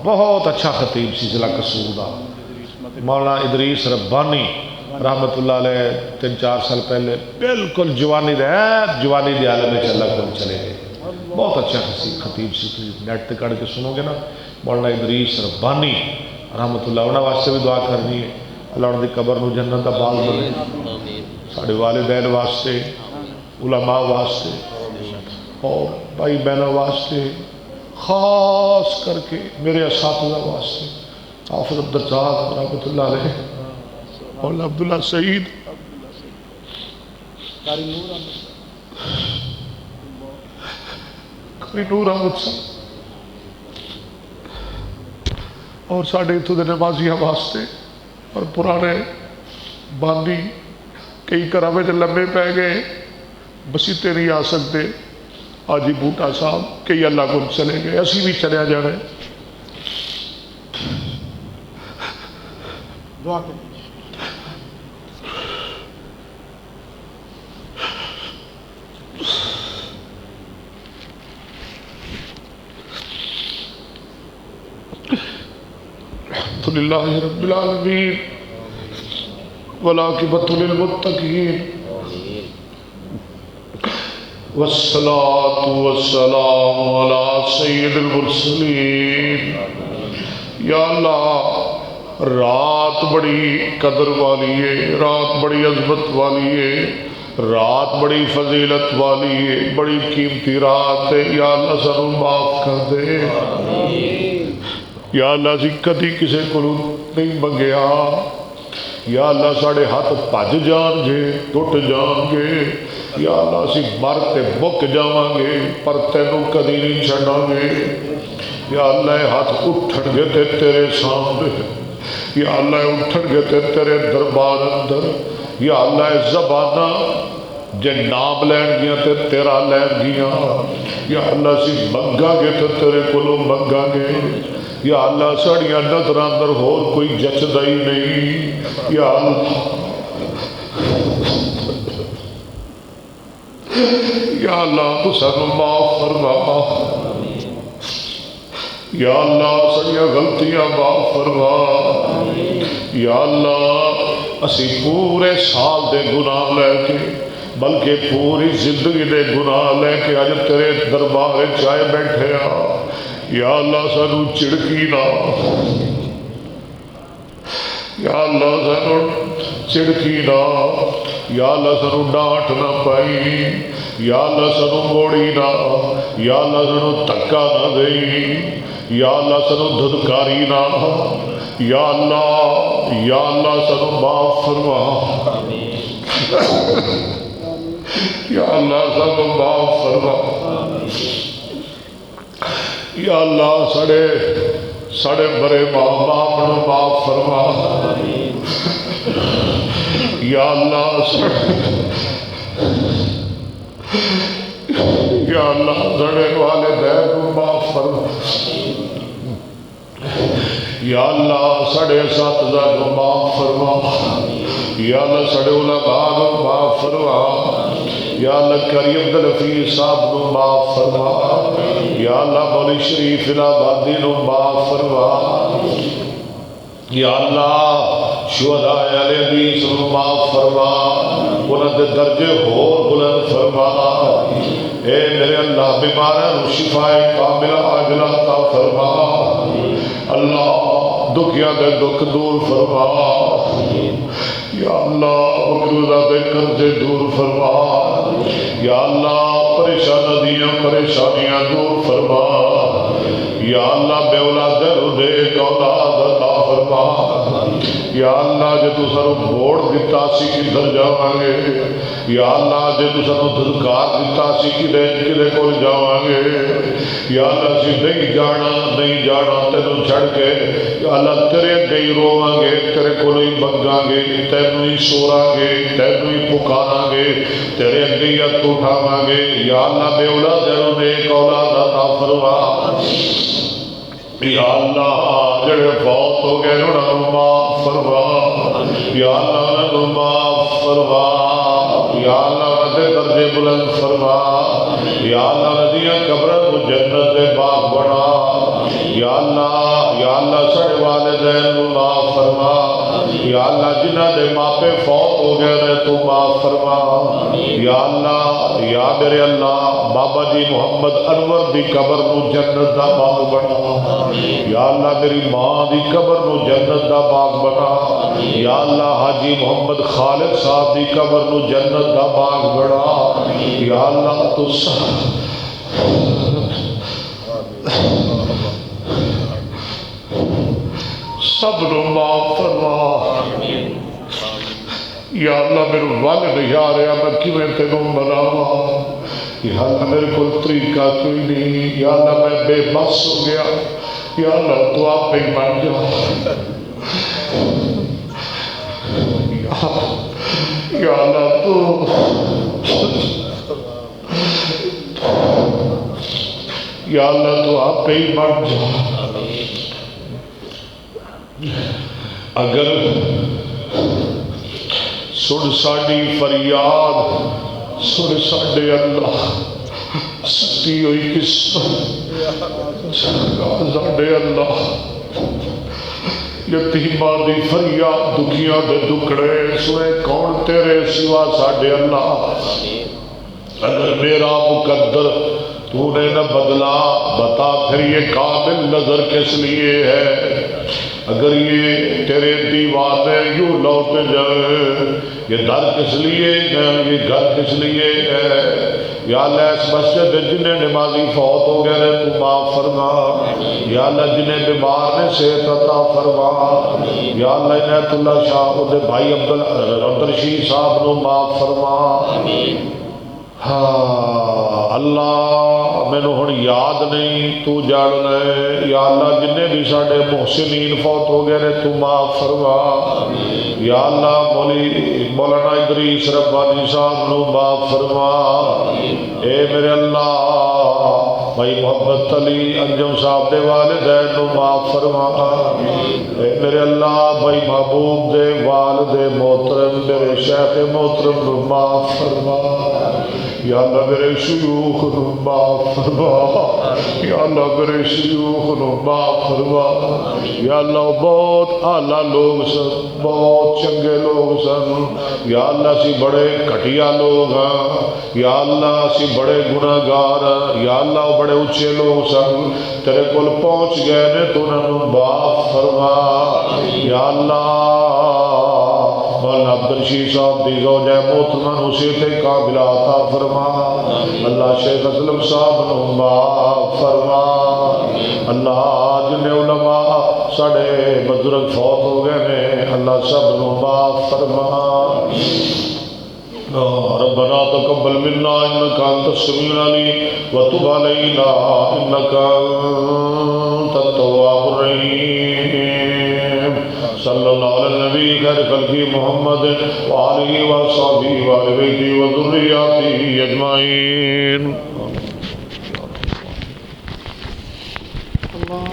بہت اچھا خطیب سی ضلع قصور دا مولانا ادریس ربانی رحمت اللہ علیہ 3-4 سال پہلے بالکل جوانی دی عالم میں اللہ کو چلے گئے. بہت اچھا خطیب سی، نیٹ تے کڑ کے سنو گے نا. مولانا ادریس ربانی رحمت اللہ، انہاں واسطے بھی دعا کرنی ہے اللہ ان کی قبر نو جنت دا باغ بنے، ساڑھے والدین واسطے، علماء واسطے اور بھائی بہنوں واسطے، خاص کر کے میرے اساتذہ واسطے حافظ عبدالرزاق رحمت اللہ علیہ، مولانا عبداللہ سعید، قاری نور احمد صاحب اور ساڑھے اتھو دے نمازیاں واسطے اور پرانے باندی کئی کرامے جو لمبے پہ گئے بسیتے نہیں آ سکتے، آجی بوٹا صاحب کئی اللہ کو چلے گئے، اسی بھی چلے جانے. دعا کریں. الحمدللہ رب العالمین والعاقبۃ للمتقین والصلاة والسلام علی سید المرسلین. یا اللہ رات بڑی قدر والی ہے، رات بڑی عظمت والی ہے، رات بڑی فضیلت والی ہے، بڑی قیمتی رات ہے. یا اللہ سانو معاف کر دے. یا اللہ اسی کدی کسے کو نہیں منگیا. یا اللہ ساڑے ہاتھ بھج جان گے، ٹوٹ جان گے. یا اللہ اسی مر تے مک جاواں گے پر تینوں کدی نہیں چھڑاں گے. یا اللہ ہاتھ اٹھن گے تے تیرے سامنے، یا اللہ اٹھن گے تے تیرے دربار اندر. یا اللہ زبانہ جے نام لین گیا تے تیرا لین گیا. یا اللہ اسی منگا گے تے تیرے کولوں منگا گے. یا اللہ ساڑیاں نظر اندر ہور کوئی جچدا ہی نہیں. یا اللہ یا اللہ تو سانو معاف فرما. یا اللہ ساڑیاں غلطیاں معاف فرما. یا اللہ اسی پورے سال دے گناہ لے کے بلکہ پوری زندگی دے گناہ لے کے اج تیرے دربار چائے بیٹھے آ. یا اللہ سانو چڑکی نہ، یا اللہ سانو چڑکی نہ، یا اللہ سانو ڈانٹ نہ پائی. یا اللہ سانو موڑی نہ، یا اللہ سانو تکا نہ دئی. یا اللہ سانو دھدکاری نہ. یا اللہ سانو معاف فرما. یا اللہ سانو معاف فرما. یا اللہ سڑے برے ماں باپ نو معاف فرما. یا اللہ یا اللہ سڑے والدین نو معاف فرما. یا اللہ سڑے اساتذہ نو معاف فرما. یا اللہ سڑے علماء نو معاف فرما. یا اللہ قاری عبدالحفیظ صاحب نو معاف فرما. یا اللہ مولی شریف الہبادی نو معاف فرما. یا اللہ شہداء اہل حدیث نو معاف فرما، انہاں دے درجے ہور بلند فرما. اے میرے اللہ بیماراں نو شفاء کاملہ عاجلہ عطا فرما. اللہ دکھیاں دے دکھ دور فرما. یا اللہ مقروضہ دے قرضے دور فرما. یا اللہ پریشانیاں دور فرما. یا اللہ بے اولاد دے اولاد عطا فرما. یا اللہ جے تو سانو موڑ دتا سی کدھر جاواں گے. یا اللہ جے تو سانو دھدکار دتا سی کدے کول جاواں گے. یا اللہ سی نہیں جانا تینوں چھڑ کے. یا اللہ تیرے اگے ہی رواں گے، تیرے کولوں ہی منگاں گے، تینوں ہی سوراں گے، تینوں ہی پکاراں گے، تیرے اگے ہی ہاتھ اٹھاواں گے. یا اللہ بے اولاد نیک اولاد عطا فرما. یا اللہ جڑے فوت ہو گئے انہاں نوں معاف فرما. یا اللہ انہاں نوں معاف فرما. یا اللہ انہاں دے درجے بلند فرما. یا اللہ انہاں دیاں قبراں نوں جنت دے باغ بنا. یا اللہ اللہ سارے والدین کو معاف فرما، یا اللہ جنہ دے ماپے فوت ہو گئے نے تو معاف فرما، یا اللہ یا میرے اللہ بابا جی محمد انور دی قبر نو جنت دا باغ بنا، یا اللہ میری ماں دی قبر نو جنت دا باغ بنا، یا اللہ حاجی محمد خالد صاحب دی قبر نو جنت دا باغ بنا، یا اللہ تو سب نو معاف فرما، یا اللہ میرے والد نہیں آ رہا میں کیویں تینوں مناواں، یا اللہ میرے کو طریقہ کوئی نہیں، یا اللہ میں بے بس ہو گیا، یا اللہ تو آپ پہ مان جا، یا اللہ تو یا اللہ تو آپ پہ ہی مان جا۔ اگر سن ساڈی فریاد، سن ساڈے اللہ ستی ہوئی قسمت، ساڈے اللہ یتیماں دی فریاد، دکھیاں دے دکڑے سنے کون تیرے سوا ساڈے اللہ۔ اگر میرا مقدر تو نے نہ بدلا، بتا پھر یہ قابل نظر کس لیے ہے؟ اگر یہ تیرے دیوانے یوں لوٹ جائے، یہ در کس لیے ہے، یہ گھر کس لیے ہے؟ یا اللہ اس مسجد جنہیں نمازی فوت ہو گئے تو معاف فرما، یا اللہ جنہیں بیمار نے صحت عطا فرما، یا اللہ عنایت اللہ شاہ دے بھائی عبدالرشید صاحب نو معاف فرما۔ ہاں اللہ مینوں ہن یاد نہیں تو جاننا ہے، یا اللہ جنہیں بھی ساڈے محسنین فوت ہو گئے نے تو معاف فرما، یا اللہ مولانا ادریس ربانی صاحب نو معاف فرما، اے میرے اللہ بھائی محمد علی انجم صاحب دے والدین نو معاف فرما، اے میرے اللہ بھائی محبوب دے والد محترم میرے شیخ محترم نو معاف فرما، یا اللہ میرے شیوخ نو معاف فرما، یا اللہ میرے شیوخ نو معاف فرما، یا اللہ بہت اعلیٰ لوگ سن، بہت چنگے لوگ سن، یا اللہ اسی بڑے گھٹیا لوگ ہیں، یا اللہ اسی بڑے گناہگار ہیں، یا اللہ بڑے اچھے لوگ سن، تیرے کول پہنچ گئے نے تو انہاں نو معاف فرما، یا اللہ مولانا عبدالرشید صاحب دی زوجہ محترمہ نو صحت کاملہ عطا فرما، اللہ شیخ اسلم صاحب نو معاف فرما، اللہ جن علماء ساڑے بزرگ فوت ہو گئے نے اللہ سب نو معاف فرما۔ ربنا تقبل منا انك انت السميع العليم وتب علينا انك انت التواب الرحيم، صلی اللہ علیہ النبی خیر خلقی محمد وآلہ وصحبہ وآل بیتہ وذریاتہ اجمعین۔ اللہ